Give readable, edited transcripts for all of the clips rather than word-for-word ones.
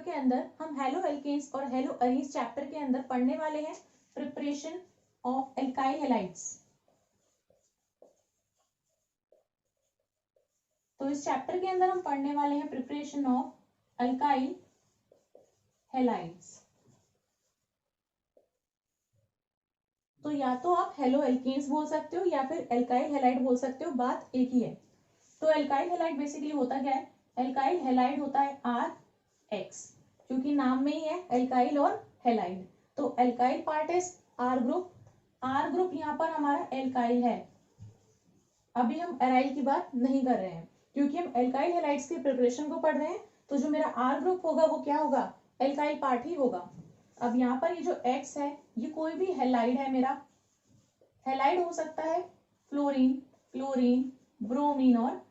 के अंदर हम हेलो एल्केन्स और हेलो अरीन्स चैप्टर के अंदर पढ़ने वाले हैं प्रिपरेशन ऑफ एल्काइल हैलाइड्स। तो इस चैप्टर के अंदर हम पढ़ने वाले हैं प्रिपरेशन ऑफ एल्काइल हैलाइड्स। तो या तो आप हेलो एल्केन्स बोल सकते हो या फिर एल्काइल हैलाइड बोल सकते हो, बात एक ही है। तो एल्काइल हैलाइड बेसिकली होता क्या है? एल्काइल हैलाइड होता है RX, क्योंकि नाम में ही है एल्काइल और हैलाइड। तो एल्काइल पार्ट है R ग्रुप। R ग्रुप यहाँ पर हमारा एल्काइल है। अभी हम एराइल की बात नहीं कर रहे हैं क्योंकि हम एल्काइल हैलाइड्स की प्रिपरेशन को पढ़ रहे हैं। तो जो मेरा R ग्रुप होगा वो क्या होगा? एल्काइल पार्ट ही होगा। अब यहाँ पर ये जो X है ये कोई भी हैलाइड है मेरा। हैलाइड हो सकता है फ्लोरीन, क्लोरीन, ब्रोमीन और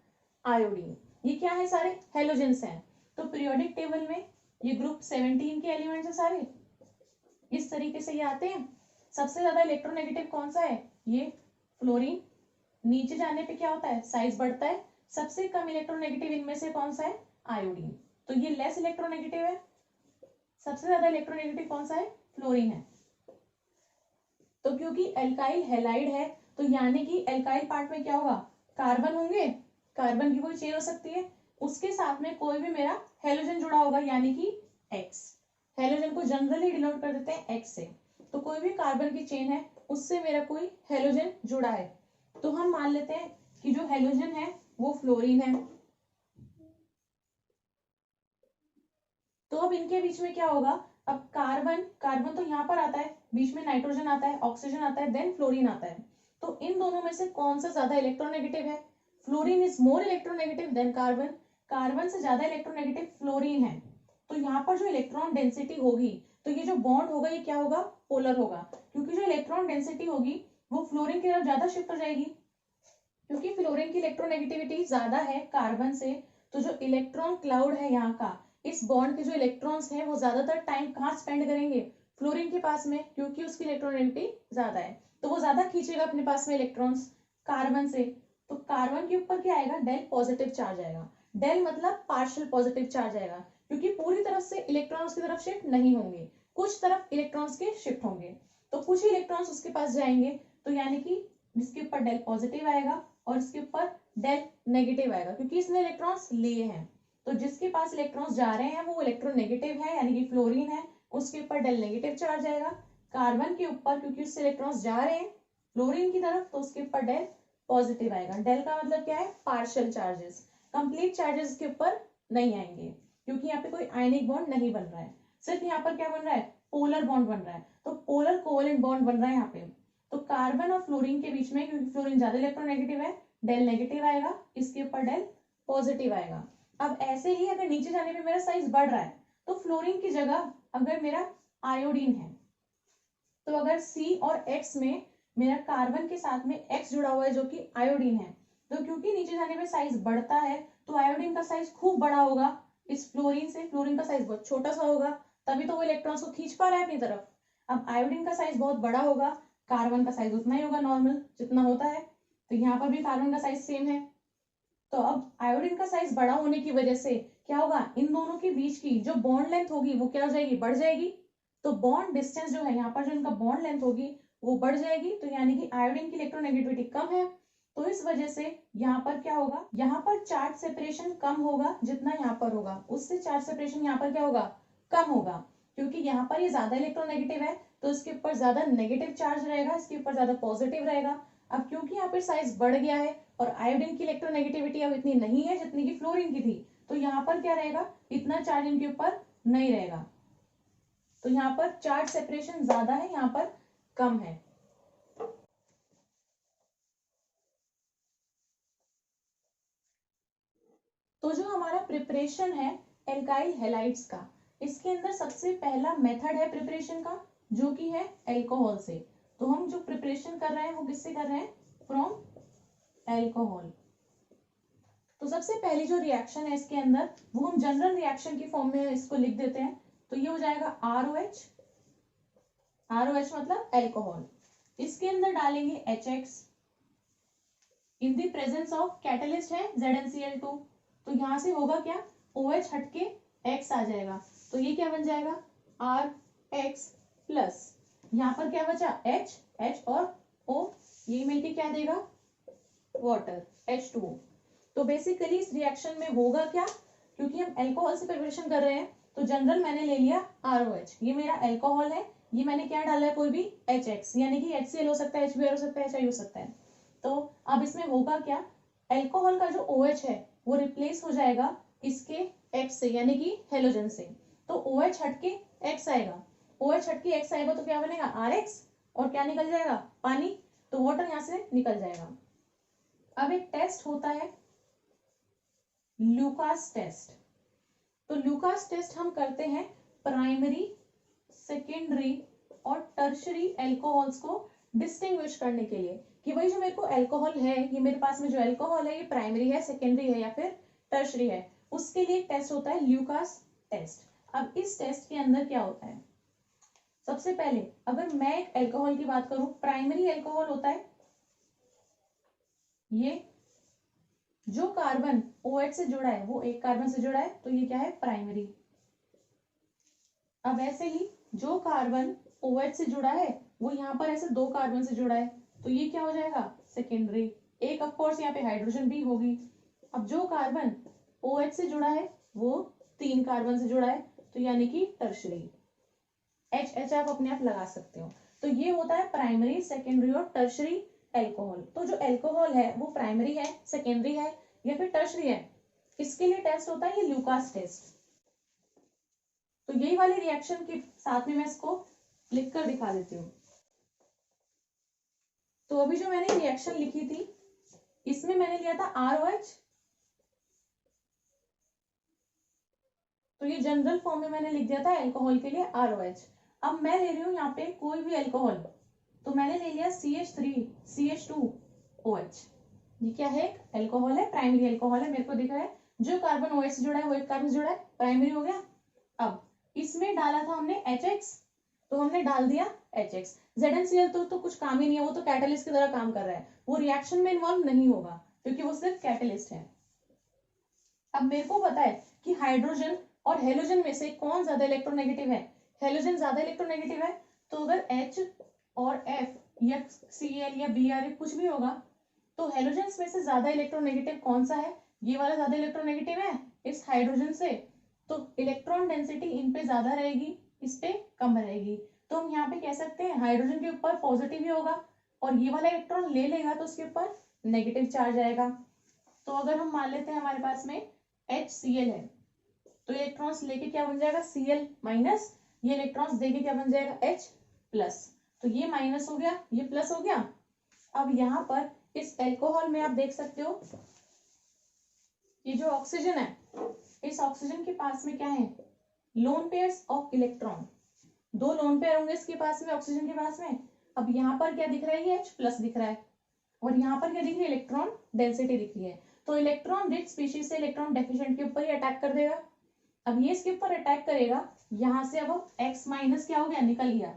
आयोडीन। ये क्या है? सारे हेलोजेंस हैं। तो पीरियोडिक टेबल में ये ग्रुप 17 के एलिमेंट्स हैं सारे। इस तरीके से ये आते हैं। सबसे ज्यादा इलेक्ट्रोनेगेटिव कौन सा है? ये फ्लोरीन। नीचे जाने पे क्या होता है? साइज बढ़ता है। सबसे कम इलेक्ट्रोनेगेटिव इनमें से कौन सा है? आयोडीन। तो ये लेस इलेक्ट्रोनेगेटिव है। सबसे ज्यादा इलेक्ट्रोनेगेटिव कौन सा है? फ्लोरीन है। तो क्योंकि एल्काइल हैलाइड है तो यानी कि एल्काइल पार्ट में क्या होगा? कार्बन होंगे। कार्बन की कोई चेन हो सकती है, उसके साथ में कोई भी मेरा हेलोजन जुड़ा होगा यानी कि X। हेलोजन को जनरली डिनोट कर देते हैं X से। तो कोई भी कार्बन की चेन है उससे मेरा कोई हेलोजन जुड़ा है। तो हम मान लेते हैं कि जो हेलोजन है वो फ्लोरीन है। तो अब इनके बीच में क्या होगा? अब कार्बन कार्बन तो यहाँ पर आता है, बीच में नाइट्रोजन आता है, ऑक्सीजन आता है, देन फ्लोरीन आता है। तो इन दोनों में से कौन सा ज्यादा इलेक्ट्रोनेगेटिव है? Fluorine is more electronegative than carbon. Carbon से ज्यादा इलेक्ट्रोनेगेटिव फ्लोरीन है। तो यहाँ पर जो इलेक्ट्रॉन डेंसिटी होगी, तो ये जो बॉन्ड होगा ये क्या होगा? पोलर होगा, क्योंकि जो इलेक्ट्रॉन डेंसिटी होगी वो फ्लोरीन की तरफ ज्यादा शिफ्ट हो जाएगी, क्योंकि फ्लोरीन की इलेक्ट्रोनेगेटिविटी ज्यादा है कार्बन से। तो जो इलेक्ट्रॉन क्लाउड है यहाँ का, इस बॉन्ड के जो इलेक्ट्रॉन्स हैं वो ज्यादातर टाइम कहाँ स्पेंड करेंगे? फ्लोरीन के पास में, क्योंकि उसकी इलेक्ट्रोनेगेटिविटी ज्यादा है। तो वो ज्यादा खींचेगा अपने पास में इलेक्ट्रॉन्स कार्बन से। तो कार्बन के ऊपर क्या आएगा? डेल पॉजिटिव चार्ज आएगा। डेल मतलब पार्शियल पॉजिटिव चार्ज आएगा, क्योंकि पूरी तरफ से इलेक्ट्रॉन्स की तरफ शिफ्ट नहीं होंगे, कुछ तरफ इलेक्ट्रॉन्स के शिफ्ट होंगे। तो कुछ ही इलेक्ट्रॉन्स उसके पास जाएंगे, तो यानी कि जिसके ऊपर डेल पॉजिटिव आएगा और इसके ऊपर डेल नेगेटिव आएगा, क्योंकि इसने इलेक्ट्रॉन्स लिए हैं। तो जिसके पास इलेक्ट्रॉन्स जा रहे हैं वो इलेक्ट्रोनेगेटिव है यानी कि फ्लोरीन है, उसके ऊपर डेल नेगेटिव चार्ज आएगा। कार्बन के ऊपर क्योंकि उससे इलेक्ट्रॉन्स जा रहे हैं फ्लोरीन की तरफ, तो उसके ऊपर डेल पॉजिटिव आएगा। डेल का मतलब क्या है? Partial charges. कंप्लीट चार्जेस के ऊपर नहीं आएंगे, क्योंकि यहाँ पे कोई आयनिक बॉन्ड नहीं बन रहा है। सिर्फ यहाँ पर क्या बन रहा है? पोलर बॉन्ड बन रहा है। तो पोलर कोवेलेंट बॉन्ड बन रहा है यहाँ पे। तो कार्बन और फ्लोरीन के बीच में, क्योंकि फ्लोरीन ज्यादा इलेक्ट्रोनेगेटिव है, डेल नेगेटिव आएगा, इसके ऊपर डेल पॉजिटिव आएगा। अब ऐसे ही अगर नीचे जाने पे मेरा साइज बढ़ रहा है, तो फ्लोरीन की जगह अगर मेरा आयोडीन है, तो अगर C और X में मेरा कार्बन के साथ में X जुड़ा हुआ है जो कि आयोडीन है, तो क्योंकि नीचे जाने पे साइज बढ़ता है तो आयोडीन का साइज खूब बड़ा होगा इस फ्लोरीन से। फ्लोरीन का साइज बहुत छोटा सा होगा, तभी तो वो इलेक्ट्रॉन्स को खींच पा रहा है अपनी तरफ। अब आयोडीन का साइज बहुत बड़ा होगा, कार्बन का साइज उतना ही होगा नॉर्मल जितना होता है। तो यहाँ पर भी कार्बन का साइज सेम है। तो अब आयोडीन का साइज बड़ा होने की वजह से क्या होगा? इन दोनों के बीच की जो बॉन्ड लेंथ होगी वो क्या हो जाएगी? बढ़ जाएगी। तो बॉन्ड डिस्टेंस जो है यहाँ पर, जो इनका बॉन्ड लेंथ होगी वो बढ़ जाएगी। तो यानी कि आयोडीन की इलेक्ट्रोनेगेटिविटी कम है, तो इस वजह से यहाँ पर क्या होगा? यहाँ पर चार्ज सेपरेशन कम होगा जितना यहाँ पर होगा, उससे चार्ज सेपरेशन यहाँ पर क्या होगा? कम होगा, क्योंकि यहाँ पर ये ज्यादा इलेक्ट्रोनेगेटिव है तो इसके ऊपर ज्यादा नेगेटिव चार्ज रहेगा, इसके ऊपर ज्यादा पॉजिटिव रहेगा। अब क्योंकि यहाँ पर साइज बढ़ गया है और आयोडीन की इलेक्ट्रोनेगेटिविटी अब इतनी नहीं है जितनी की फ्लोरीन की थी, तो यहाँ पर क्या रहेगा? इतना चार्ज इनके ऊपर नहीं रहेगा। तो यहाँ पर चार्ज सेपरेशन ज्यादा है, यहाँ पर कम है। तो जो हमारा प्रिपरेशन है एल्काइल हैलाइड्स का, इसके अंदर सबसे पहला मेथड है प्रिपरेशन का जो कि है एल्कोहल से। तो हम जो प्रिपरेशन कर रहे हैं वो किससे कर रहे हैं? From alcohol. तो सबसे पहली जो रिएक्शन है इसके अंदर वो हम जनरल रिएक्शन की फॉर्म में इसको लिख देते हैं। तो ये हो जाएगा ROH। ROH मतलब एल्कोहल। इसके अंदर डालेंगे HX in the presence of catalyst है ZnCl2। तो यहां से होगा क्या? OH हटके X आ जाएगा। तो ये क्या बन जाएगा आर एक्स प्लस यहाँ पर क्या बचा एच, एच और ओ, ये मिलके क्या देगा वाटर H2O। तो बेसिकली इस रिएक्शन में होगा क्या, क्योंकि हम अल्कोहल से प्रिपरेशन कर रहे हैं तो जनरल मैंने ले लिया ROH, ये मेरा अल्कोहल है, ये मैंने क्या डाला है कोई भी HX, यानी कि HCl हो सकता है, HBr हो सकता है, HI हो सकता है। तो अब इसमें होगा क्या, अल्कोहल का जो OH है वो रिप्लेस हो जाएगा इसके X से, यानी कि हेलोजन से। तो OH हटके X आएगा, OH हटके X आएगा तो क्या बनेगा RX, और क्या निकल जाएगा पानी, तो वाटर यहां से निकल जाएगा। अब एक टेस्ट होता है लुकास टेस्ट। तो लुकास टेस्ट हम करते हैं प्राइमरी, सेकेंडरी और टर्शरी अल्कोहल्स को डिस्टिंग्विश करने के लिए कि भाई जो मेरे को अल्कोहल है, ये मेरे पास में जो अल्कोहल है ये प्राइमरी है, सेकेंडरी है या फिर टर्शरी है, उसके लिए एक टेस्ट होता है ल्यूकास टेस्ट। अब इस टेस्ट के अंदर क्या होता है, सबसे पहले अगर मैं एक अल्कोहल की बात करूं, प्राइमरी अल्कोहल होता है ये जो कार्बन OH से जुड़ा है वो एक कार्बन से जुड़ा है तो ये क्या है प्राइमरी। अब ऐसे ही जो कार्बन OH से जुड़ा है वो यहाँ पर ऐसे दो कार्बन से जुड़ा है तो ये क्या हो जाएगा सेकेंडरी। एक ऑफ कोर्स यहाँ पे हाइड्रोजन भी होगी। अब जो कार्बन OH से जुड़ा है वो तीन कार्बन से जुड़ा है तो यानी कि टर्शरी। H आप अपने आप लगा सकते हो। तो ये होता है प्राइमरी, सेकेंडरी और टर्शरी अल्कोहल। तो जो अल्कोहल है वो प्राइमरी है, सेकेंडरी है या फिर टर्शरी है, इसके लिए टेस्ट होता है ये ल्यूकास टेस्ट। तो यही वाले रिएक्शन के साथ में मैं इसको लिख कर दिखा देती हूँ। तो अभी जो मैंने रिएक्शन लिखी थी इसमें मैंने लिया था ROH, तो ये जनरल फॉर्म में मैंने लिख दिया था अल्कोहल के लिए ROH। अब मैं ले रही हूँ यहाँ पे कोई भी अल्कोहल, तो मैंने ले लिया CH3CH2OH। ये क्या है अल्कोहल है, प्राइमरी अल्कोहल है, मेरे को दिख रहा है जो कार्बन OH से जुड़ा है वो एक कार्बन से जुड़ा है, प्राइमरी हो गया। अब इसमें डाला था हमने HX, तो हमने डाल दिया HX। ZnCl तो कुछ काम ही नहीं है, वो तो कैटलिस्ट की तरह काम कर रहा है, वो रिएक्शन में इन्वॉल्व नहीं होगा क्योंकि वो सिर्फ कैटलिस्ट है। अब मेरे को पता है कि हाइड्रोजन और हेलोजन में से कौन ज्यादा इलेक्ट्रोनेगेटिव है, हेलोजन ज्यादा इलेक्ट्रोनेगेटिव है। तो अगर H और F या Cl या Br कुछ भी होगा तो हेलोजन में से ज्यादा इलेक्ट्रोनेगेटिव कौन सा है, ये वाला ज्यादा इलेक्ट्रोनेगेटिव है इस हाइड्रोजन से, तो इलेक्ट्रॉन डेंसिटी इन पे ज्यादा रहेगी, इस पे कम रहेगी। तो हम यहाँ पे कह सकते हैं हाइड्रोजन के ऊपर पॉजिटिव ही होगा और ये वाला इलेक्ट्रॉन ले लेगा तो उसके ऊपर नेगेटिव चार्ज आएगा। तो अगर हम मान लेते हैं हमारे पास में HCl है तो इलेक्ट्रॉन्स लेके क्या बन जाएगा Cl माइनस, ये इलेक्ट्रॉन्स देके क्या बन जाएगा H प्लस, तो ये माइनस हो गया ये प्लस हो गया। अब यहाँ पर इस अल्कोहल में आप देख सकते हो ये जो ऑक्सीजन है, इस ऑक्सीजन के पास में क्या है लोन पेयर्स ऑफ इलेक्ट्रॉन, दो लोन पेयर होंगे इसके पास में ऑक्सीजन के पास में। अब यहाँ पर क्या दिख रहा है ये H प्लस दिख रहा है और यहाँ पर क्या दिख रही है इलेक्ट्रॉन डेंसिटी दिख रही है। तो इलेक्ट्रॉन रिच स्पीशीज से इलेक्ट्रॉन डेफिशिएंट के ऊपर ही अटैक कर देगा। अब ये इसके ऊपर अटैक करेगा, यहाँ से अब X माइनस क्या हो गया निकल गया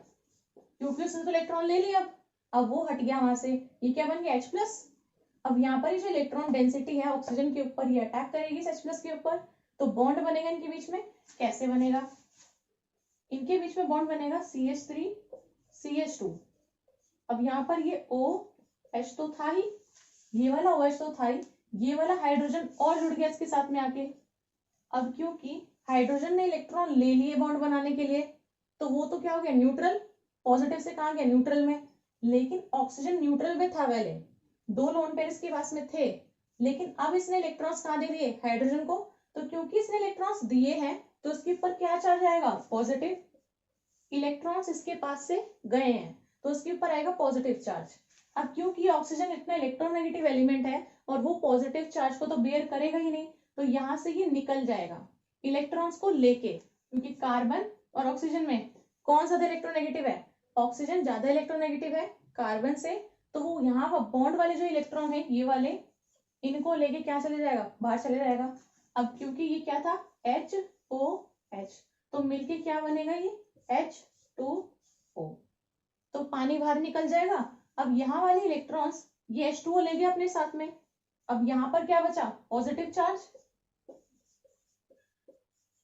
क्योंकि उसने तो इलेक्ट्रॉन ले लिया। अब वो हट गया वहां से, ये क्या बन गया H प्लस। अब यहाँ पर जो इलेक्ट्रॉन डेंसिटी है ऑक्सीजन के ऊपर ये अटैक करेगी H प्लस के ऊपर, तो बॉन्ड बनेगा इनके बीच में। कैसे बनेगा, इनके बीच में बॉन्ड बनेगा CH3CH2। अब यहाँ पर ये OH तो था ही, ये वाला OH तो था ही, ये वाला हाइड्रोजन और जुड़ गया इसके साथ में आके। अब क्योंकि हाइड्रोजन ने इलेक्ट्रॉन ले लिए बॉन्ड बनाने के लिए तो वो तो क्या हो गया न्यूट्रल, पॉजिटिव से कहाँ गया न्यूट्रल में। लेकिन ऑक्सीजन न्यूट्रल में था पहले, दो लोन पेयर इसके पास में थे, लेकिन अब इसने इलेक्ट्रॉन्स कहाँ दे दिए हाइड्रोजन को, तो क्योंकि इसने इलेक्ट्रॉन्स दिए हैं तो उसके ऊपर क्या चार्ज आएगा पॉजिटिव। इलेक्ट्रॉन्स इसके पास से गए हैं तो उसके ऊपर आएगा पॉजिटिव चार्ज। अब क्योंकि ऑक्सीजन इतना इलेक्ट्रोनेगेटिव एलिमेंट है और वो पॉजिटिव चार्ज को तो बेयर करेगा ही नहीं, तो यहां से ये निकल जाएगा इलेक्ट्रॉन्स को लेके, क्योंकि कार्बन और ऑक्सीजन में कौन ज्यादा इलेक्ट्रोनेगेटिव है, ऑक्सीजन ज्यादा इलेक्ट्रोनेगेटिव है कार्बन से, तो वो यहाँ बॉन्ड वाले जो इलेक्ट्रॉन है ये वाले इनको लेके क्या चले जाएगा बाहर चले जाएगा। अब क्योंकि ये क्या था HOH, तो मिलके क्या बनेगा ये H2O, तो पानी बाहर निकल जाएगा। अब यहाँ वाले इलेक्ट्रॉन्स ये H2O ले गया अपने साथ में, अब यहाँ पर क्या बचा पॉजिटिव चार्ज,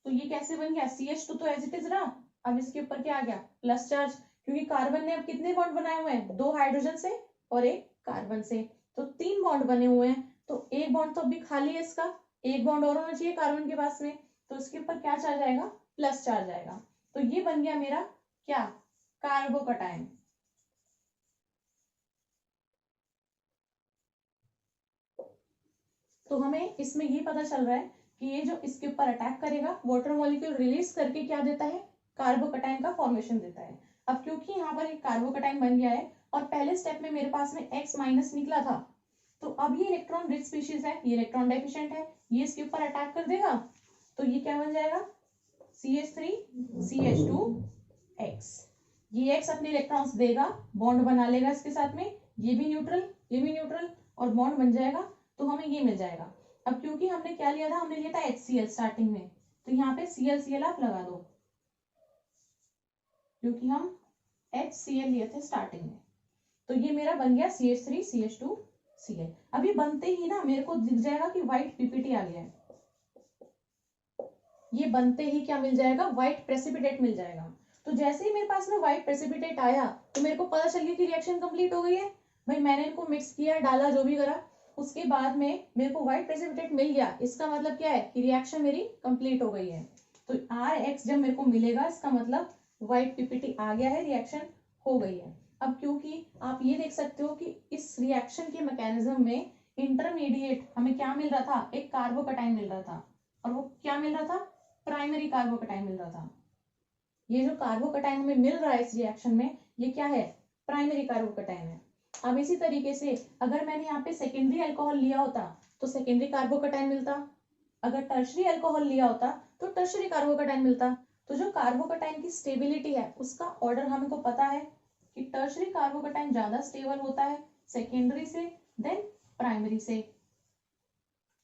तो ये कैसे बन गया, CH2 तो एज इट इज रहा, अब इसके ऊपर क्या आ गया, प्लस चार्ज, क्योंकि कार्बन ने अब कितने बॉन्ड बनाए हुए हैं, 2 हाइड्रोजन से और 1 कार्बन से, तो 3 बॉन्ड बने हुए हैं, तो एक बॉन्ड तो अभी खाली है इसका, एक बॉन्ड और होना चाहिए कार्बन के पास में, तो इसके ऊपर क्या चार्ज आएगा, प्लस चार्ज आएगा। तो ये बन गया मेरा क्या, कार्बोकटायन। तो हमें इसमें ये पता चल रहा है कि ये जो इसके ऊपर अटैक करेगा, वाटर मॉलिक्यूल रिलीज करके क्या देता है, कार्बोकटायन का फॉर्मेशन देता है। अब क्योंकि यहाँ पर एक कार्बोकटायन बन गया है और पहले स्टेप में मेरे पास में X माइनस निकला था, तो अब ये इलेक्ट्रॉन रिच स्पीशीज है, ये इलेक्ट्रॉन डेफिशिएंट है, ये इसके ऊपर अटैक कर देगा, तो ये क्या बन जाएगा, CH3 CH2X। ये X अपने इलेक्ट्रॉन्स देगा, बॉन्ड बना लेगा इसके साथ में, ये भी न्यूट्रल, ये भी न्यूट्रल, और बॉन्ड बन जाएगा, तो हमें ये मिल जाएगा। अब क्योंकि हमने क्या लिया था, हमने लिया था HCl स्टार्टिंग में, तो यहाँ पे ClCl आप लगा दो, क्योंकि हम HCl लिए थे स्टार्टिंग में, तो ये मेरा बन गया CH3 CH2Cl। अभी बनते ही ना मेरे को दिख जाएगा कि व्हाइट पीपीटी आ गया है, ये बनते ही क्या मिल जाएगा, व्हाइट प्रेसिपिटेट मिल जाएगा। तो जैसे ही मेरे पास में व्हाइट प्रेसिपिटेट आया, तो मेरे को पता चल गया कि रिएक्शन कंप्लीट हो गई है। भाई मैंने इनको मिक्स किया, डाला, जो भी करा, उसके बाद में मेरे को व्हाइट प्रेसिपिटेट मिल गया, इसका मतलब क्या है कि रिएक्शन मेरी कंप्लीट हो गई है। तो RX जब मेरे को मिलेगा, इसका मतलब व्हाइट पीपीटी आ गया है, रिएक्शन हो गई है। अब क्योंकि आप ये देख सकते हो कि इस रिएक्शन के मैकेनिज्म में इंटरमीडिएट हमें क्या मिल रहा था, एक कार्बोकटाइन मिल रहा था, और वो क्या मिल रहा था, प्राइमरी कार्बोकटाइन मिल रहा था। ये जो कार्बोकटाइन हमें मिल रहा है इस रिएक्शन में, ये क्या है, प्राइमरी कार्बोकटाइन है। अब इसी तरीके से अगर मैंने यहाँ पे सेकेंडरी अल्कोहल लिया होता, तो सेकेंडरी कार्बोकटाइन मिलता, अगर टर्शरी अल्कोहल लिया होता तो टर्शरी कार्बोकटाइन मिलता। तो जो कार्बोकटाइन की स्टेबिलिटी है, उसका ऑर्डर हमको पता है कि टर्शरी कार्बोकटाइन ज्यादा स्टेबल होता है सेकेंडरी से देन प्राइमरी से।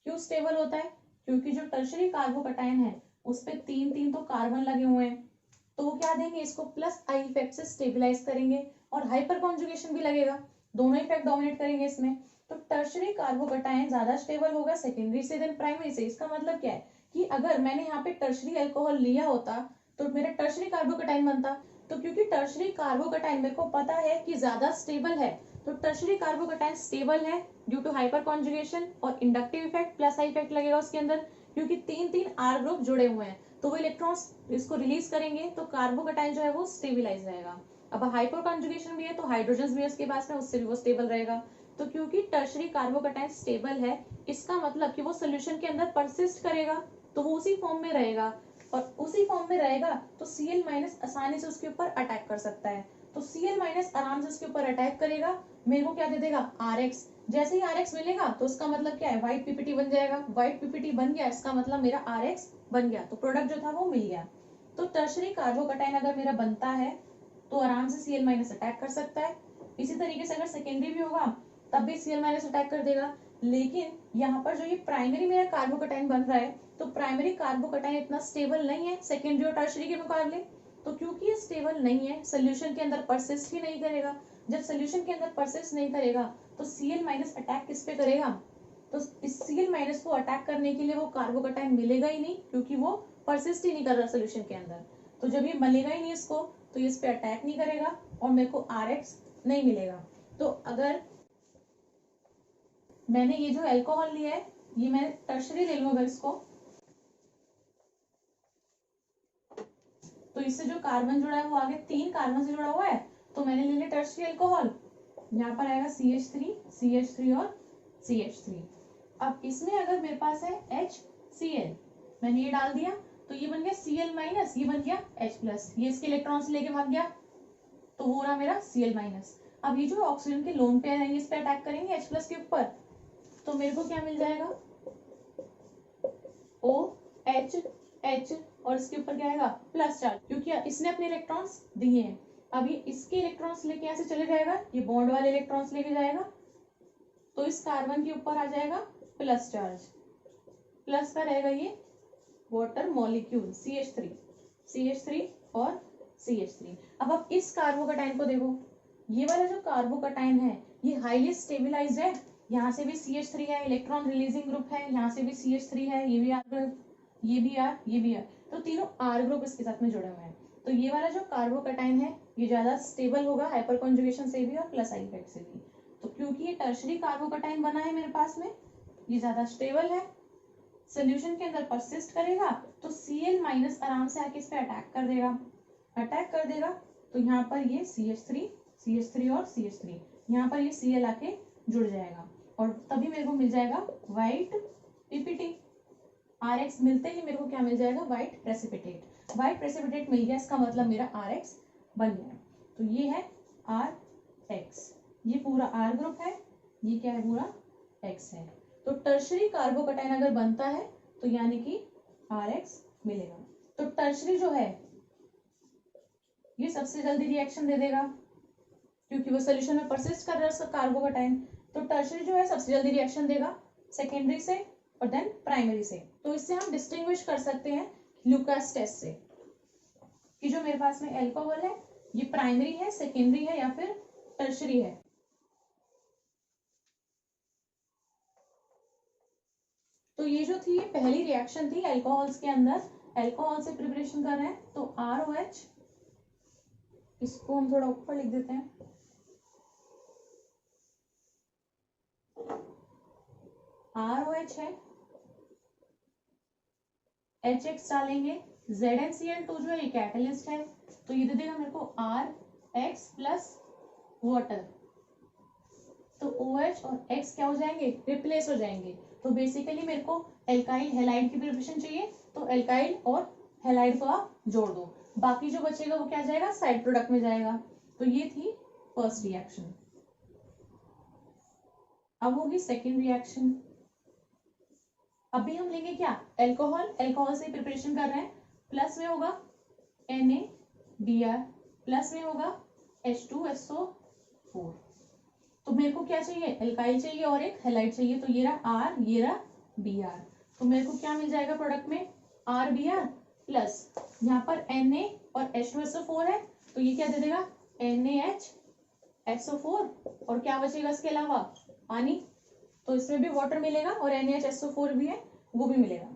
क्यों स्टेबल होता है, क्योंकि जो टर्शरी कार्बोकटाइन है उस पे 3 तो कार्बन लगे हुए हैं, तो वो क्या देंगे, इसको प्लस आई इफेक्ट से स्टेबलाइज करेंगे, और हाइपर कॉन्जुगेशन भी लगेगा, दोनों इफेक्ट डोमिनेट करेंगे इसमें। तो टर्शरी कार्बोकटाइन ज्यादा स्टेबल होगा सेकेंडरी से देन प्राइमरी से। इसका मतलब क्या है कि अगर मैंने यहाँ पे टर्शरी अल्कोहल लिया होता तो मेरा टर्शरी कार्बोकटाइन बनता, तो क्योंकि टर्शरी कार्बोकटाइन मेरे को पता है कि ज्यादा स्टेबल है, तो टर्शरी कार्बोकटाइन स्टेबल है ड्यू टू हाइपर कॉन्जुगेशन और inductive effect, plus I effect लगेगा उसके अंदर, क्योंकि 3 R ग्रुप जुड़े हुए हैं, तो वो इलेक्ट्रॉन्स इसको रिलीज करेंगे, तो कार्बोकटाइन जो है वो स्टेबिलाईज रहेगा। अब हाइपर कॉन्जुगेशन भी है, तो हाइड्रोजन भी है उसके पास में, उससे भी वो स्टेबल रहेगा। तो क्योंकि टर्शरी कार्बोकटाइन स्टेबल है, इसका मतलब कि वो सोल्यूशन के अंदर परसिस्ट करेगा, तो वो उसी फॉर्म में रहेगा, और उसी फॉर्म में रहेगा तो Cl- आसानी से उसके ऊपर अटैक कर सकता है। तो Cl- आराम से उसके ऊपर अटैक करेगा, मेरे को क्या दे देगा, RX। जैसे ही RX मिलेगा तो उसका मतलब क्या है, व्हाइट पीपीटी बन जाएगा, व्हाइट पीपीटी बन गया, इसका मतलब मेरा RX बन गया, तो प्रोडक्ट जो था वो मिल गया। तो टर्शरी कार्बोकटाइन अगर मेरा बनता है तो आराम से Cl- अटैक कर सकता है। इसी तरीके से अगर सेकेंडरी भी होगा तब भी Cl- अटैक कर देगा। लेकिन यहाँ पर जो ये प्राइमरी मेरा कार्बोकटाइन बन रहा है, तो प्राइमरी कार्बोकटाइन इतना स्टेबल नहीं है सेकेंडरी और टर्शरी के मुकाबले। तो क्योंकि ये स्टेबल नहीं है, सोल्यूशन के अंदर परसिस्ट ही नहीं करेगा, जब सोल्यूशन के अंदर परसिस्ट नहीं करेगा तो Cl- अटैक किस पे करेगा, तो इस Cl- को अटैक करने के लिए वो कार्बोकटाइन मिलेगा ही नहीं, क्योंकि वो परसिस्ट ही नहीं कर रहा सोल्यूशन के अंदर। तो जब ये मिलेगा ही नहीं इसको, तो ये इस पे अटैक नहीं करेगा और मेरे को RX नहीं मिलेगा। तो अगर मैंने ये जो अल्कोहल लिया है, ये मैं टर्शरी ले लूं अगर इसको, तो इससे जो कार्बन जुड़ा है वो आगे 3 कार्बन से जुड़ा हुआ है, तो मैंने ले लिया टर्शरी अल्कोहल, यहाँ पर आएगा CH3 और CH3। अब इसमें अगर मेरे पास है HCl, मैंने ये डाल दिया, तो ये बन गया Cl-, ये बन गया H+, ये इसके इलेक्ट्रॉन्स लेके भाग गया, तो वो रहा मेरा Cl-। अब ये जो ऑक्सीजन के लोन पेयर है, इस पे अटैक करेंगे H+ के ऊपर, तो मेरे को क्या मिल जाएगा, OH और इसके ऊपर क्या आएगा, प्लस चार्ज, क्योंकि इसने अपने इलेक्ट्रॉन्स दिए हैं। अब ये इसके इलेक्ट्रॉन्स लेके यहाँ से चले जाएगा, ये बॉन्ड वाले इलेक्ट्रॉन्स लेके जाएगा, तो इस कार्बन के ऊपर आ जाएगा प्लस चार्ज, प्लस का रहेगा ये वाटर मॉलिक्यूल CH3 और CH3। अब आप इस कार्बोकटाइन को देखो, ये वाला जो कार्बोकटाइन है ये हाईली स्टेबिलाईज्ड है, यहाँ से भी CH3 है, इलेक्ट्रॉन रिलीजिंग ग्रुप है, यहाँ से भी CH3 है, ये भी R ग्रुप, ये भी R, ये भी R। तो तीनों आर ग्रुप इसके साथ में जुड़े हुए हैं। तो ये वाला जो कार्बोकैटायन है ये ज्यादा स्टेबल होगा हाइपर कॉन्जुगेशन से भी और प्लस आई इफेक्ट से भी। तो क्योंकि ये टर्शरी कार्बोकैटायन बना है मेरे पास में, ये ज्यादा स्टेबल है, सोल्यूशन के अंदर परसिस्ट करेगा, तो Cl माइनस आराम से आके इस पे अटैक कर देगा। तो यहाँ पर ये CH3 और CH3, यहाँ पर ये Cl आके जुड़ जाएगा और तभी मेरे को मिल जाएगा व्हाइट पीपीटी। RX मिलते ही मेरे को क्या मिल जाएगा, व्हाइट प्रेसिपिटेट मिल गया, इसका मतलब मेरा RX बन गया। तो ये है RX, ये पूरा R ग्रुप है, ये क्या है पूरा X है। तो टर्शरी कार्बोकैटायन अगर बनता है तो यानी कि RX मिलेगा। तो टर्शरी जो है ये सबसे जल्दी रिएक्शन दे देगा क्योंकि वो सोल्यूशन में परसिस्ट कर रहा है उसका कार्बोकैटायन। तो टर्शरी जो है सबसे जल्दी रिएक्शन देगा सेकेंडरी से और देन प्राइमरी से। तो इससे हम डिस्टिंग्विश कर सकते हैं लुकास टेस्ट से कि जो मेरे पास में अल्कोहल है ये प्राइमरी है, सेकेंडरी है या फिर टर्शरी है। तो ये जो थी ये पहली रिएक्शन थी अल्कोहल्स के अंदर, अल्कोहल से प्रिपरेशन कर रहे हैं। तो ROH, इसको हम थोड़ा ऊपर लिख देते हैं, ROH है, HX डालेंगे, ZnCl2 जो है ये कैटलिस्ट है, तो ये दे देगा मेरे को RX प्लस वाटर। तो OH और X क्या हो जाएंगे, रिप्लेस हो जाएंगे। तो बेसिकली मेरे को एल्काइल हैलाइड की प्रिपरेशन चाहिए, तो एल्काइल और हैलाइड को आप जोड़ दो, बाकी जो बचेगा वो क्या जाएगा, साइड प्रोडक्ट में जाएगा। तो ये थी फर्स्ट रिएक्शन। अब होगी सेकेंड रिएक्शन। अभी हम लेंगे क्या, अल्कोहल से प्रिपरेशन कर रहे हैं, प्लस में होगा NaBr, प्लस में होगा H2SO4। तो मेरे को क्या चाहिए, एल्काइल चाहिए और एक हैलाइड चाहिए। तो ये रहा R, ये रहा Br। तो मेरे को क्या मिल जाएगा प्रोडक्ट में, RBr प्लस यहाँ पर Na और H2SO4 है, तो ये क्या दे देगा NaHSO4, और क्या बचेगा इसके अलावा, पानी। तो इसमें भी वाटर मिलेगा और NaHSO4 भी है वो भी मिलेगा।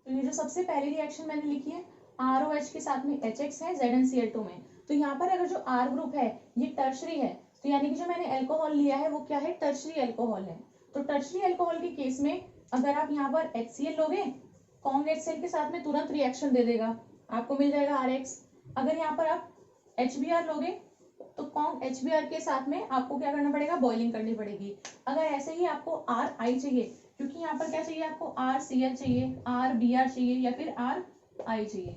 तो ये जो सबसे पहली रिएक्शन मैंने लिखी है ROH के साथ में HX है ZnCl2 में। तो यहाँ पर अगर जो R ग्रुप है ये टर्शरी है, तो यानी कि जो मैंने अल्कोहल लिया है वो क्या है, टर्शरी अल्कोहल है। तो टर्शरी अल्कोहल के केस में अगर आप यहाँ पर HCl लोगे, कॉन्ग HCl के साथ में तुरंत रिएक्शन दे देगा, आपको मिल जाएगा RX। अगर यहाँ पर आप HBr लोगे तो कॉन्ग HBr के साथ में आपको क्या करना पड़ेगा, बॉइलिंग करनी पड़ेगी। अगर ऐसे ही आपको RI चाहिए, क्योंकि यहाँ पर क्या चाहिए आपको, RCl चाहिए, RBr चाहिए या फिर RI चाहिए।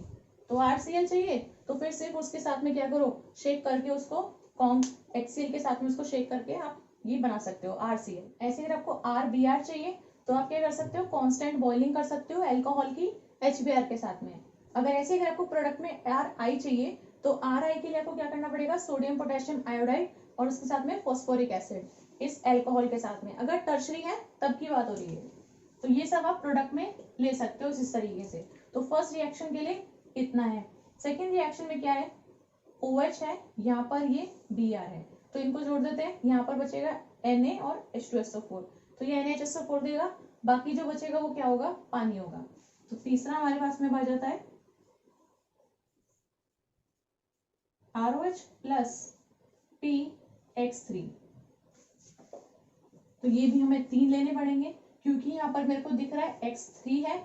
तो RCl चाहिए तो फिर सिर्फ उसके साथ में क्या करो, शेक करके उसको कॉन्ग HCl के साथ में उसको शेक करके आप ये बना सकते हो RCl। ऐसे अगर आपको RBr चाहिए तो आप क्या कर सकते हो, कांस्टेंट बॉइलिंग कर सकते हो अल्कोहल की HBr के साथ में। अगर ऐसे अगर आपको प्रोडक्ट में RI चाहिए तो RI के लिए आपको क्या करना पड़ेगा, सोडियम पोटेशियम आयोडाइड और उसके साथ में फॉस्फोरिक एसिड इस अल्कोहल के साथ में। अगर टर्शरी है तब की बात हो रही है, तो ये सब आप प्रोडक्ट में ले सकते हो इस तरीके से। तो फर्स्ट रिएक्शन के लिए इतना है। सेकेंड रिएक्शन में क्या है, OH है, यहाँ पर ये Br है, तो इनको जोड़ देते हैं, यहाँ पर बचेगा Na और H2SO4। तो ये NaHSO4 देगा, बाकी जो बचेगा वो क्या होगा, पानी होगा। तो तीसरा हमारे पास में आ जाता है ROH प्लस PX3। तो ये भी हमें 3 लेने पड़ेंगे क्योंकि यहाँ पर मेरे को दिख रहा है X3 है,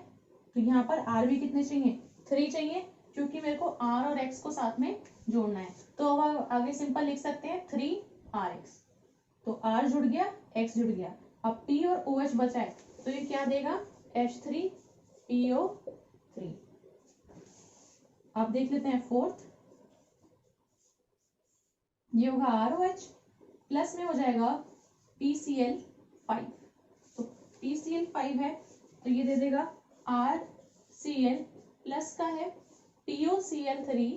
तो यहाँ पर R भी कितने चाहिए, 3 चाहिए, क्योंकि मेरे को R और X को साथ में जोड़ना है। तो अब आगे सिंपल लिख सकते हैं 3RX। तो R जुड़ गया, X जुड़ गया, अब P और OH बचा है, तो ये क्या देगा, H3PO3। अब देख लेते हैं फोर्थ, ये होगा ROH प्लस में हो जाएगा PCl5। तो PCl5 है तो ये दे देगा RCl प्लस का है POCl3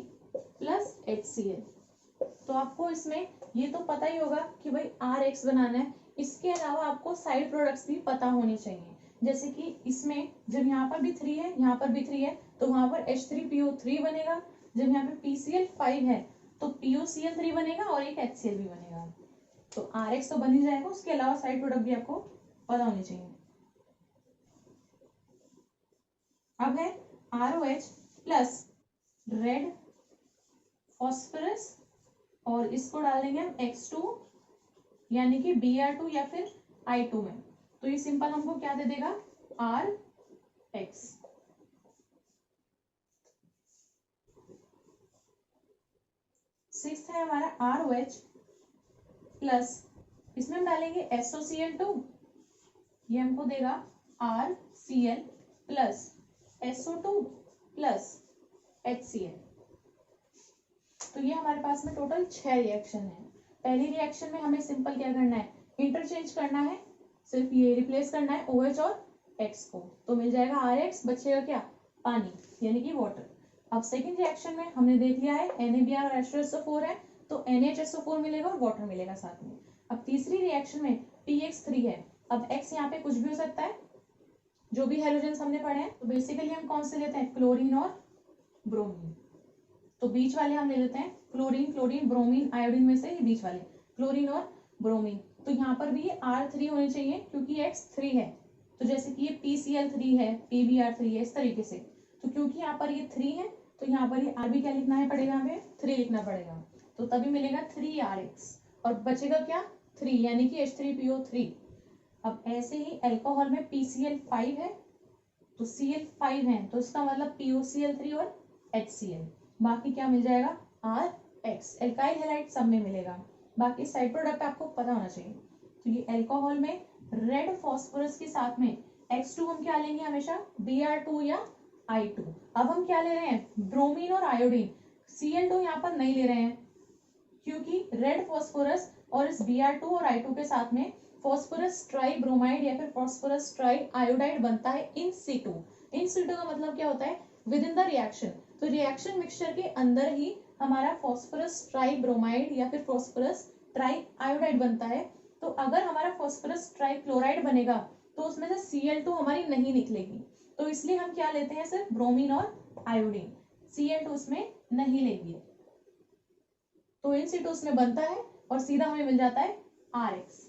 प्लस HCl। तो आपको इसमें ये तो पता ही होगा कि भाई RX बनाना है, इसके अलावा आपको साइड प्रोडक्ट्स भी पता होने चाहिए। जैसे कि इसमें जब यहाँ पर भी 3 है, यहाँ पर भी 3 है, तो वहां पर H3PO3 बनेगा। जब यहाँ पे PCl5 है तो POCl3 बनेगा और एक HCl भी बनेगा। तो RX तो बन ही जाएगा, उसके अलावा साइड प्रोडक्ट भी आपको पता होने चाहिए। अब है ROH प्लस रेड फॉस्फोरस और इसको डाल देंगे हम X2 यानी कि Br2 या फिर I2 में। तो ये सिंपल हमको क्या दे देगा Rx। सिक्स्थ है हमारा ROH प्लस इसमें हम डालेंगे SOCl2, ये हमको देगा RCl plus SO2 plus HCl। तो ये हमारे पास में टोटल 6 रिएक्शन है। पहली रिएक्शन में हमें सिंपल क्या करना है, इंटरचेंज करना है, सिर्फ ये रिप्लेस करना है OH और X को, तो मिल जाएगा RX, बचेगा क्या पानी यानी कि वाटर। अब सेकंड रिएक्शन में हमने देख लिया है NaBr और H2SO4 है, तो NaHSO4 मिलेगा और वाटर मिलेगा साथ में। अब तीसरी रिएक्शन में PX3 है, अब X यहाँ पे कुछ भी हो सकता है, जो भी हेलोजेंस हमने पढ़े हैं। तो बेसिकली हम कौन से लेते हैं, क्लोरीन और ब्रोमीन। तो बीच वाले हम ले लेते हैं क्लोरीन, क्लोरीन, ब्रोमीन, आयोडीन में से ये बीच वाले क्लोरीन और ब्रोमीन। तो यहाँ पर भी ये R3 होने चाहिए क्योंकि X 3 है, तो जैसे कि ये PCl3 है, PBr3 है, इस तरीके से। तो क्योंकि यहाँ पर ये 3 है तो यहाँ पर ये R भी क्या लिखना है पड़ेगा, हमें 3 लिखना पड़ेगा, तो तभी मिलेगा 3RX और बचेगा क्या 3 यानी कि H3PO3। अब ऐसे ही अल्कोहल में PCl5 है तो Cl5 है, तो इसका मतलब POCl3 और HCl, बाकी क्या मिल जाएगा RX। एल्काइल हैलाइड सब में मिलेगा, बाकी साइड प्रोडक्ट आपको पता होना चाहिए। तो ये अल्कोहल में रेड फॉस्फोरस के साथ में X2 हम क्या लेंगे हमेशा Br2 या I2। अब हम क्या ले रहे हैं ब्रोमीन और आयोडीन, Cl2 यहाँ पर नहीं ले रहे हैं क्योंकि रेड फॉस्फोरस और इस Br2 और I2 के साथ में फॉस्फोरस ट्राई ब्रोमाइड या फिर फॉस्फोरस ट्राई आयोडाइड बनता है इन सीटू। इन सीटू का मतलब क्या होता है, विद इन द रिएक्शन। तो रिएक्शन मिक्सचर के अंदर ही हमारा फॉस्फोरस ट्राई ब्रोमाइड या फिर फॉस्फोरस ट्राई आयोडाइड बनता है। तो अगर हमारा फॉस्फोरस ट्राई क्लोराइड बनेगा तो उसमें से Cl2 हमारी नहीं निकलेगी, तो इसलिए हम क्या लेते हैं सिर्फ ब्रोमीन और आयोडीन, Cl2 उसमें नहीं लेंगे। तो इन सीटू उसमें बनता है और सीधा हमें मिल जाता है RX।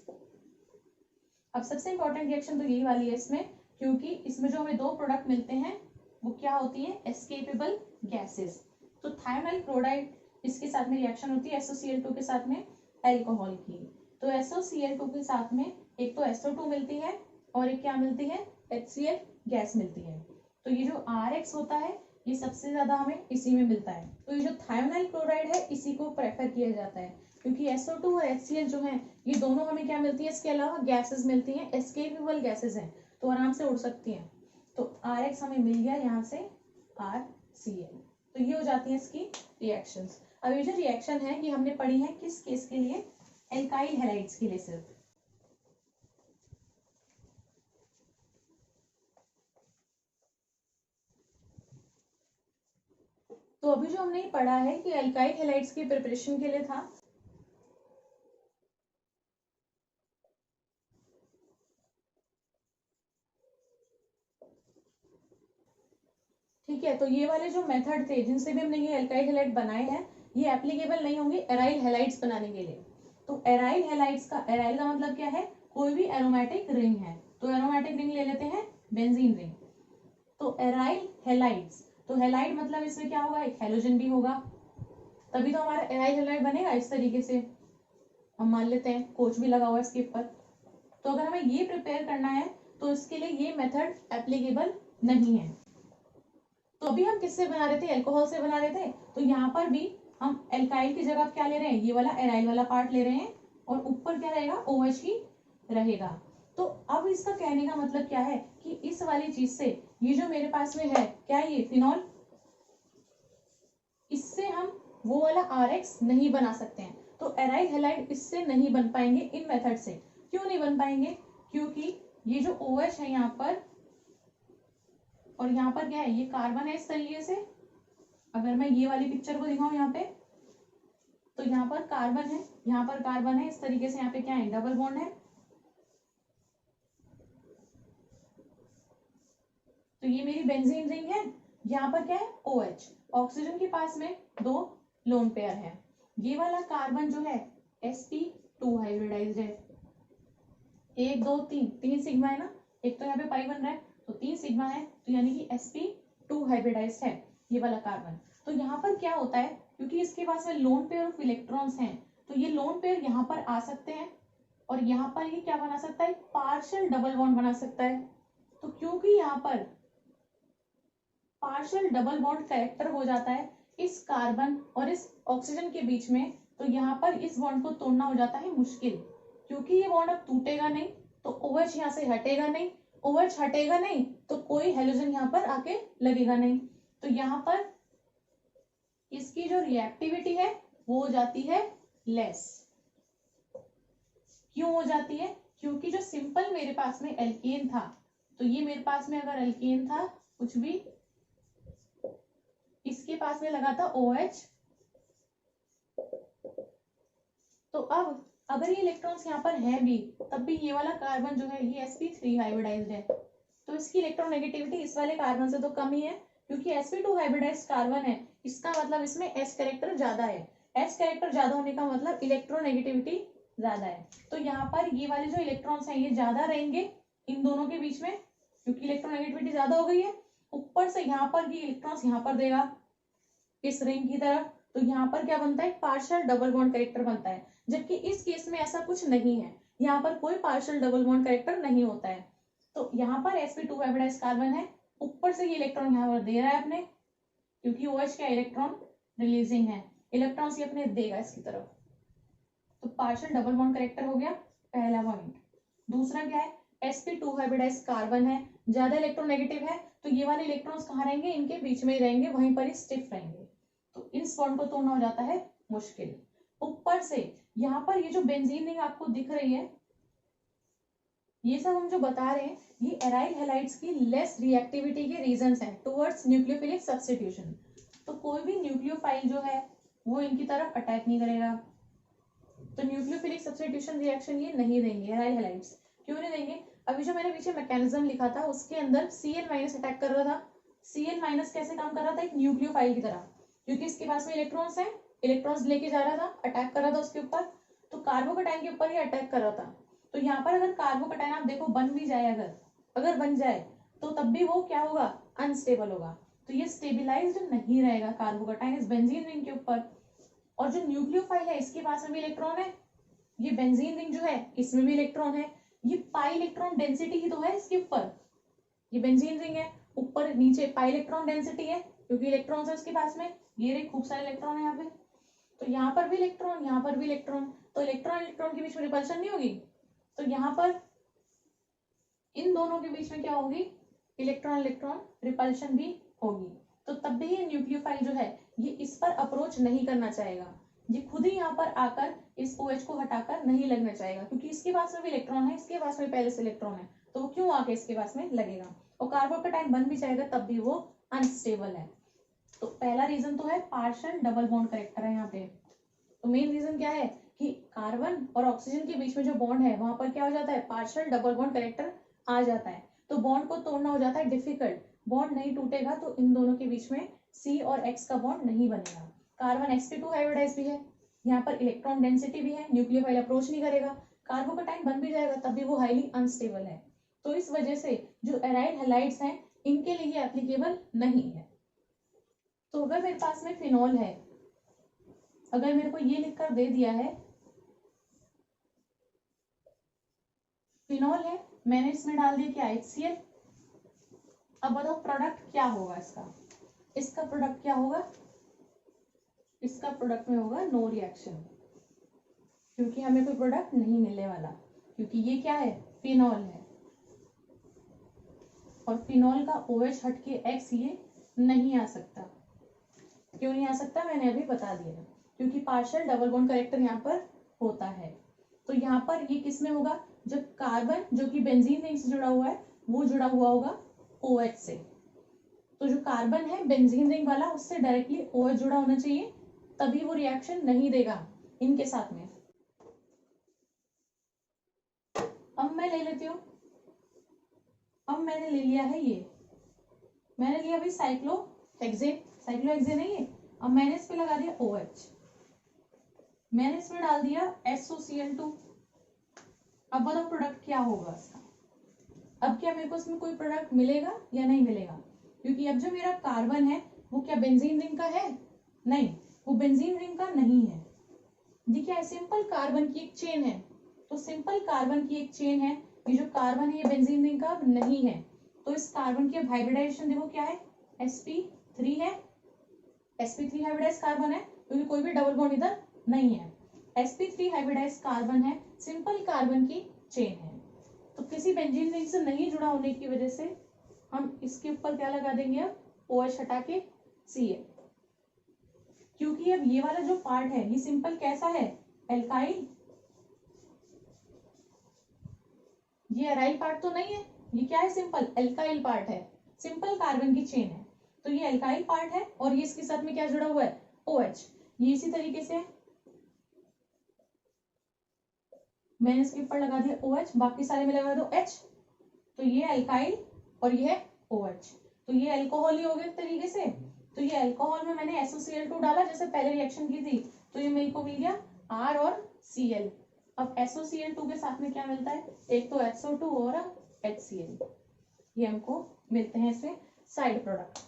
अब सबसे इंपॉर्टेंट रिएक्शन तो यही वाली है इसमें, क्योंकि इसमें जो हमें दो प्रोडक्ट मिलते हैं वो क्या होती है, एस्केपेबल गैसेस। तो थायोनाइल क्लोराइड इसके साथ में रिएक्शन होती है SOCl2 के साथ में अल्कोहल की। तो SOCl2 के साथ में एक तो SO2 मिलती है और एक क्या मिलती है HCl गैस मिलती है। तो ये जो RX होता है ये सबसे ज्यादा हमें इसी में मिलता है। तो ये जो थायोनाइल क्लोराइड है इसी को प्रेफर किया जाता है क्योंकि SO2 और HCl जो है ये दोनों हमें क्या मिलती है, इसके अलावा गैसेस मिलती हैं, एस्केपेबल गैसेस हैं, तो आराम से उड़ सकती हैं। तो RX हमें मिल गया यहाँ से RCl। तो ये हो जाती है इसकी रिएक्शंस। अब ये जो रिएक्शन है ये हमने पढ़ी है किस केस के लिए, एल्काइल हैलाइड्स के लिए सिर्फ। तो अभी जो हमने पढ़ा है कि एल्काइल हैलाइड्स की प्रिपरेशन के लिए था, ठीक है। तो ये वाले जो मेथड थे जिनसे भी हमने ये एल्काइल हैलाइड बनाए हैं ये एप्लीकेबल नहीं होंगे एराइल हैलाइड्स बनाने के लिए। तो एराइल हैलाइड्स का, एराइल का मतलब क्या है, कोई भी एरोमेटिक रिंग है, तो एरोमेटिक रिंग ले लेते हैं बेंजीन रिंग। तो एराइल हैलाइड्स, तो हैलाइड मतलब इसमें क्या होगा, एक हैलोजन भी होगा, तभी तो हमारा एराइल हैलाइड बनेगा। इस तरीके से हम मान लेते हैं कोच भी लगा हुआ है इसके ऊपर। तो अगर हमें ये प्रिपेयर करना है तो इसके लिए ये मेथड एप्लीकेबल नहीं है। तो अभी हम किससे बना रहे थे, एल्कोहल से बना रहे थे, तो यहाँ पर भी हम एल्काइल की जगह क्या ले रहे हैं, ये वाला एराइल वाला पार्ट ले रहे हैं और ऊपर क्या रहेगा, OH ही रहेगा। तो अब इसका कहने का मतलब क्या है कि इस वाली चीज से ये जो मेरे पास में है क्या, ये फिनॉल, इससे हम वो वाला RX नहीं बना सकते हैं। तो एराइल हैलाइड इससे नहीं बन पाएंगे इन मेथड से। क्यों नहीं बन पाएंगे, क्योंकि ये जो OH है यहाँ पर और यहाँ पर क्या है, ये कार्बन है इस तरीके से। अगर मैं ये वाली पिक्चर को दिखाऊं यहाँ पे, तो यहाँ पर कार्बन है, यहाँ पर कार्बन है इस तरीके से, यहाँ पे क्या है, डबल बॉन्ड है। तो ये मेरी बेंजीन रिंग है, यहाँ पर क्या है OH, ऑक्सीजन के पास में दो लोन पेयर है। ये वाला कार्बन जो है sp2 हाइब्रिडाइज्ड है, 1 2 3 3 सिग्मा है ना, एक तो यहाँ पे पाई बन रहा है तो 3 सिग्मा है, तो यानी कि sp2 हाइब्रिडाइज्ड है। ये वाला कार्बन। तो यहाँ पर क्या होता है, क्योंकि इसके पास में लोन पेयर ऑफ इलेक्ट्रॉन्स हैं, तो ये लोन पेयर यहाँ पर आ सकते हैं और यहाँ पर ये क्या बना सकता है, पार्शियल डबल बॉन्ड बना सकता है। तो क्योंकि यहाँ पर पार्शियल डबल बॉन्ड कैरेक्टर हो जाता है इस कार्बन और इस ऑक्सीजन के बीच में, तो यहाँ पर इस बॉन्ड को तोड़ना हो जाता है मुश्किल, क्योंकि ये बॉन्ड अब टूटेगा नहीं, तो OH यहाँ से हटेगा नहीं, OH हटेगा नहीं तो कोई हेलोजन यहाँ पर आके लगेगा नहीं। तो यहाँ पर इसकी जो रिएक्टिविटी है वो हो जाती है लेस। क्यों हो जाती है, क्योंकि जो सिंपल मेरे पास में एल्केन था, तो ये मेरे पास में अगर एल्केन था कुछ भी, इसके पास में लगा था OH, तो अब अगर ये इलेक्ट्रॉन्स यहाँ पर है भी, तब भी ये वाला कार्बन जो है ये sp3 हाइब्रिडाइज्ड है, तो इसकी इलेक्ट्रोनेगेटिविटी इस वाले कार्बन से तो कम ही है, क्योंकि sp2 हाइब्रिडाइज्ड कार्बन है, इसका मतलब इसमें s कैरेक्टर ज्यादा है। s कैरेक्टर ज्यादा होने का मतलब इलेक्ट्रोनेगेटिविटी ज्यादा है। तो यहाँ पर ये वाले जो इलेक्ट्रॉन्स हैं ये ज्यादा रहेंगे इन दोनों के बीच में, क्योंकि इलेक्ट्रोनेगेटिविटी ज्यादा हो गई है। ऊपर से यहाँ पर ये इलेक्ट्रॉन्स यहाँ पर देगा इस रिंग की तरफ, तो यहाँ पर क्या बनता है, पार्शियल डबल बॉन्ड कैरेक्टर बनता है, जबकि इस केस में ऐसा कुछ नहीं है, यहाँ पर कोई पार्शियल डबल बॉन्ड कैरेक्टर नहीं होता है। तो यहाँ पर sp2 हाइब्रिडाइज्ड कार्बन है, ऊपर से ये इलेक्ट्रॉन यहाँ पर दे रहा है अपने, क्योंकि OH क्या इलेक्ट्रॉन रिलीजिंग है, इलेक्ट्रॉन्स ये अपने देगा इसकी तरफ, तो पार्शियल डबल बॉन्ड कैरेक्टर हो गया पहला पॉइंट। दूसरा क्या है, sp2 हाइब्रिडाइज्ड कार्बन है, ज्यादा इलेक्ट्रोनेगेटिव है, तो ये वाले इलेक्ट्रॉन्स कहाँ रहेंगे, इनके बीच में ही रहेंगे, वहीं पर ही स्टिफ रहेंगे, तो इस बॉन्ड को तोड़ना हो जाता है मुश्किल। ऊपर से यहाँ पर ये जो बेंजीन रिंग आपको दिख रही है, ये सब हम जो बता रहे हैं ये एराइल हैलाइड्स की लेस रिएक्टिविटी के रीजंस हैं टुवर्ड्स न्यूक्लियोफिलिक सब्स्टिट्यूशन। तो कोई भी न्यूक्लियोफाइल जो है वो इनकी तरफ अटैक नहीं करेगा, तो न्यूक्लियोफिलिक सब्स्टिट्यूशन रिएक्शन ये नहीं देंगे एराइल हैलाइड्स। क्यों नहीं देंगे, अभी जो मैंने पीछे मैकेनिज्म लिखा था उसके अंदर Cl- अटैक कर रहा था। Cl- कैसे काम कर रहा था, एक न्यूक्लियोफाइल की तरह, क्योंकि इसके पास में इलेक्ट्रॉन्स हैं, इलेक्ट्रॉन्स लेके जा रहा था, अटैक कर रहा था उसके ऊपर, तो कार्बोकैटायन के ऊपर ही अटैक कर रहा था। तो यहाँ पर अगर कार्बोकैटायन आप देखो बन भी जाए, अगर बन जाए तो तब भी वो क्या होगा, अनस्टेबल होगा, तो ये स्टेबिलाइज्ड नहीं रहेगा कार्बोकैटायन इस बेंजीन रिंग के ऊपर। और जो न्यूक्लियोफाइल है इसके पास में भी इलेक्ट्रॉन है, ये बेंजीन रिंग जो है इसमें भी इलेक्ट्रॉन है, ये पाई इलेक्ट्रॉन डेंसिटी ही तो है इसके ऊपर, ये बेंजीन रिंग है, ऊपर नीचे पाई इलेक्ट्रॉन डेंसिटी है, क्योंकि इलेक्ट्रॉन है उसके पास में, ये रे खूब सारे इलेक्ट्रॉन है यहाँ पे, तो यहाँ पर भी इलेक्ट्रॉन, यहाँ पर भी इलेक्ट्रॉन, तो इलेक्ट्रॉन इलेक्ट्रॉन के बीच में रिपल्शन नहीं होगी, तो यहाँ पर इन दोनों के बीच में क्या होगी, इलेक्ट्रॉन इलेक्ट्रॉन रिपल्शन भी होगी। तो तब भी ये न्यूक्लियोफाइल जो है ये इस पर अप्रोच नहीं करना चाहेगा, ये खुद ही यहाँ पर आकर इस OH को हटाकर नहीं लगना चाहेगा, क्योंकि इसके पास में भी इलेक्ट्रॉन है, इसके पास में पहले से इलेक्ट्रॉन है, तो वो क्यों आके इसके पास में लगेगा, और कार्बोकैटायन बन भी जाएगा तब भी वो अनस्टेबल है। तो पहला रीजन तो है पार्शियल डबल बॉन्ड कैरेक्टर है यहाँ पे। तो मेन रीजन क्या है कि कार्बन और ऑक्सीजन के बीच में जो बॉन्ड है वहां पर क्या हो जाता है, पार्शियल डबल बॉन्ड कैरेक्टर आ जाता है, तो बॉन्ड को तोड़ना हो जाता है डिफिकल्ट, बॉन्ड नहीं टूटेगा तो इन दोनों के बीच में C और X का बॉन्ड नहीं बनेगा। कार्बन sp2 हाइब्रिडाइज्ड भी है, यहाँ पर इलेक्ट्रॉन डेंसिटी भी है, न्यूक्लियोफाइल अप्रोच नहीं करेगा, कार्बोकैटायन बन भी जाएगा तब भी वो हाईली अनस्टेबल है, तो इस वजह से जो एराइल हैलाइड्स हैं इनके लिए एप्लीकेबल नहीं है। तो अगर मेरे पास में फिनॉल है, अगर मेरे को ये लिखकर दे दिया है फिनॉल है, मैंने इसमें डाल दिया क्या, HCl, अब बताओ प्रोडक्ट क्या होगा इसका, इसका प्रोडक्ट क्या होगा, इसका प्रोडक्ट में होगा नो रिएक्शन, क्योंकि हमें कोई प्रोडक्ट नहीं मिलने वाला, क्योंकि ये क्या है, फिनॉल है, और फिनॉल का OH हट के X ये नहीं आ सकता। क्यों नहीं आ सकता, मैंने अभी बता दिया, क्योंकि पार्शियल डबल बॉन्ड कैरेक्टर यहाँ पर होता है। तो यहाँ पर ये किस में होगा, जब कार्बन जो कि बेंजीन रिंग से जुड़ा हुआ है वो जुड़ा हुआ होगा OH से, तो जो कार्बन है बेंजीन रिंग वाला उससे डायरेक्टली OH जुड़ा होना चाहिए, तभी वो रिएक्शन नहीं देगा इनके साथ में। अब मैं ले लेती हूँ, अब मैंने ले लिया है ये, मैंने लिया भाई साइक्लोहेक्सेन है ये, अब मैंने इस पे लगा दिया OH, मैंने इसमें डाल दिया SOCl2। अब बताओ प्रोडक्ट क्या होगा इसका, अब क्या मेरे को इसमें कोई प्रोडक्ट मिलेगा या नहीं मिलेगा, क्योंकि अब जो मेरा कार्बन है वो क्या बेंजीन रिंग का है? नहीं, वो बेंजीन रिंग का नहीं है। ये क्या है? सिंपल कार्बन की एक चेन है। तो सिंपल कार्बन की एक चेन है, ये जो कार्बन है ये बेंजीन रिंग का नहीं है। तो इस कार्बन की हाइब्रिडाइजेशन देखो क्या है, sp3 है। sp3 हाइब्रिडाइज कार्बन है क्योंकि कोई भी डबल बॉन्ड इधर नहीं है। sp3 हाइब्रिडाइज कार्बन है, सिंपल कार्बन की चेन है। तो किसी बेंजीन रिंग से नहीं जुड़ा होने की वजह से हम इसके ऊपर क्या लगा देंगे, अब OH हटा के Cl, क्योंकि अब ये वाला जो पार्ट है ये सिंपल कैसा है, एल्काइल। ये एराइल पार्ट तो नहीं है, ये क्या है, सिंपल एल्काइल पार्ट है, सिंपल कार्बन की चेन है। तो ये एल्काइल पार्ट है और ये इसके साथ में क्या जुड़ा हुआ है, OH। ये इसी तरीके से मैंने इसके ऊपर लगा दिया OH, बाकी सारे में लगा दो H। तो ये एल्काइल और ये है OH, तो ये अल्कोहल ही हो गया एक तरीके से। तो ये अल्कोहल में मैंने SOCl2 डाला जैसे पहले रिएक्शन की थी, तो ये मेरे को मिल गया R और Cl। अब SOCl2 के साथ में क्या मिलता है, एक तो SO2 और HCl, ये हमको मिलते हैं इसमें साइड प्रोडक्ट।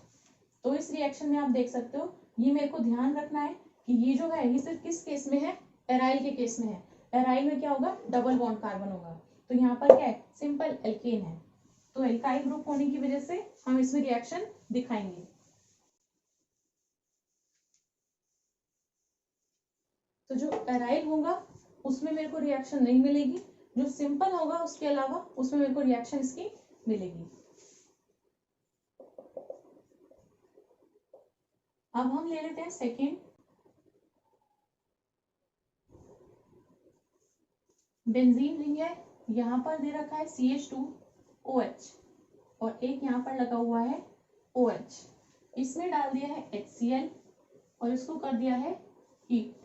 तो इस रिएक्शन में आप देख सकते हो, ये मेरे को ध्यान रखना है कि ये जो है ये सिर्फ किस केस में है, एराइल के केस में है। एराइल में क्या होगा, डबल बॉन्ड कार्बन होगा। तो यहाँ पर क्या है, सिंपल एल्केन है। तो एल्काइल ग्रुप होने की वजह से हम इसमें रिएक्शन दिखाएंगे। तो जो एराइल होगा उसमें मेरे को रिएक्शन नहीं मिलेगी, जो सिंपल होगा उसके अलावा उसमें मेरे को रिएक्शन इसकी मिलेगी। अब हम ले लेते हैं सेकेंड, बेंजीन रिंग है, यहाँ पर दे रखा है CH2OH और एक यहाँ पर लगा हुआ है OH। इसमें डाल दिया है HCl और इसको कर दिया है हीट।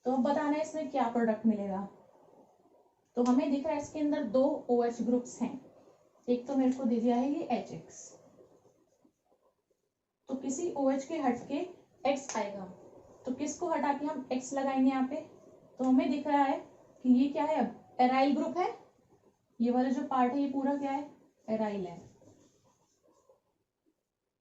तो अब बताना है इसमें क्या प्रोडक्ट मिलेगा। तो हमें दिख रहा है इसके अंदर दो OH ग्रुप्स हैं, एक तो मेरे को दे दिया है ये HX, तो किसी OH के हट के X आएगा, तो किसको हटा के हम X लगाएंगे यहाँ पे। तो हमें दिख रहा है कि ये क्या है, अब एराइल ग्रुप है, ये वाला जो पार्ट है ये पूरा क्या है, एराइल है।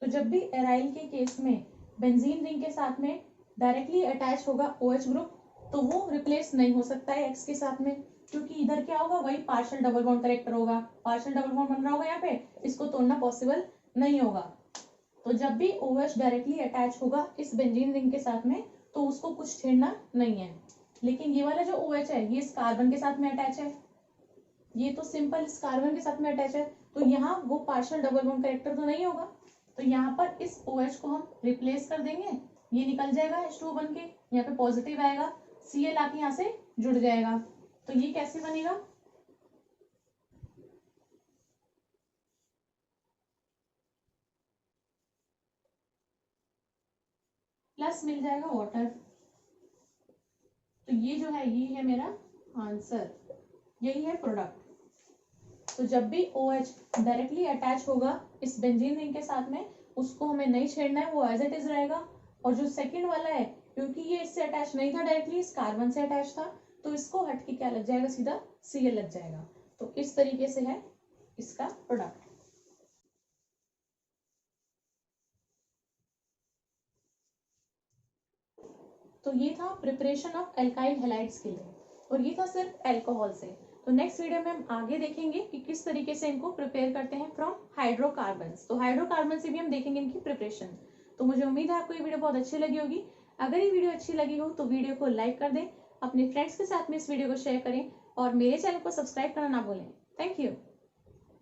तो जब भी एराइल के केस में बेंजीन रिंग के साथ में डायरेक्टली अटैच होगा OH ग्रुप, तो वो रिप्लेस नहीं हो सकता है X के साथ में, क्योंकि इधर क्या होगा, वही पार्शियल डबल बॉन्ड करेक्टर होगा, पार्शियल डबल बॉन्ड बन रहा होगा यहाँ पे, इसको तोड़ना पॉसिबल नहीं होगा। तो जब भी OH डायरेक्टली अटैच होगा इस बेंजीन रिंग के साथ में, तो उसको कुछ छेड़ना नहीं है। लेकिन ये वाला जो OH है ये इस कार्बन के साथ में अटैच है, ये तो सिंपल इस कार्बन के साथ में अटैच है, तो यहाँ वो पार्शियल डबल बॉन्ड करेक्टर तो नहीं होगा। तो यहाँ पर इस OH को हम रिप्लेस कर देंगे, ये निकल जाएगा H2 बन के, यहाँ पे पॉजिटिव आएगा, Cl आके यहाँ से जुड़ जाएगा। तो ये कैसे बनेगा, प्लस मिल जाएगा वाटर। तो ये जो है ये है मेरा आंसर, यही है प्रोडक्ट। तो जब भी OH डायरेक्टली अटैच होगा इस बेंजीन रिंग के साथ में, उसको हमें नहीं छेड़ना है, वो एज इट इज रहेगा। और जो सेकंड वाला है, क्योंकि ये इससे अटैच नहीं था डायरेक्टली, इस कार्बन से अटैच था, तो इसको हट के क्या लग जाएगा, सीधा Cl लग जाएगा। तो इस तरीके से है इसका प्रोडक्ट। तो ये था प्रिपरेशन ऑफ एल्काइल हैलाइड्स के लिए, और ये था सिर्फ अल्कोहल से। तो नेक्स्ट वीडियो में हम आगे देखेंगे कि किस तरीके से इनको प्रिपेयर करते हैं फ्रॉम हाइड्रोकार्बन्स। तो हाइड्रोकार्बन से भी हम देखेंगे इनकी प्रिपरेशन। तो मुझे उम्मीद है आपको ये वीडियो बहुत अच्छी लगी होगी। अगर ये वीडियो अच्छी लगी हो तो वीडियो को लाइक कर दें, अपने फ्रेंड्स के साथ में इस वीडियो को शेयर करें और मेरे चैनल को सब्सक्राइब करना ना भूलें। Thank you.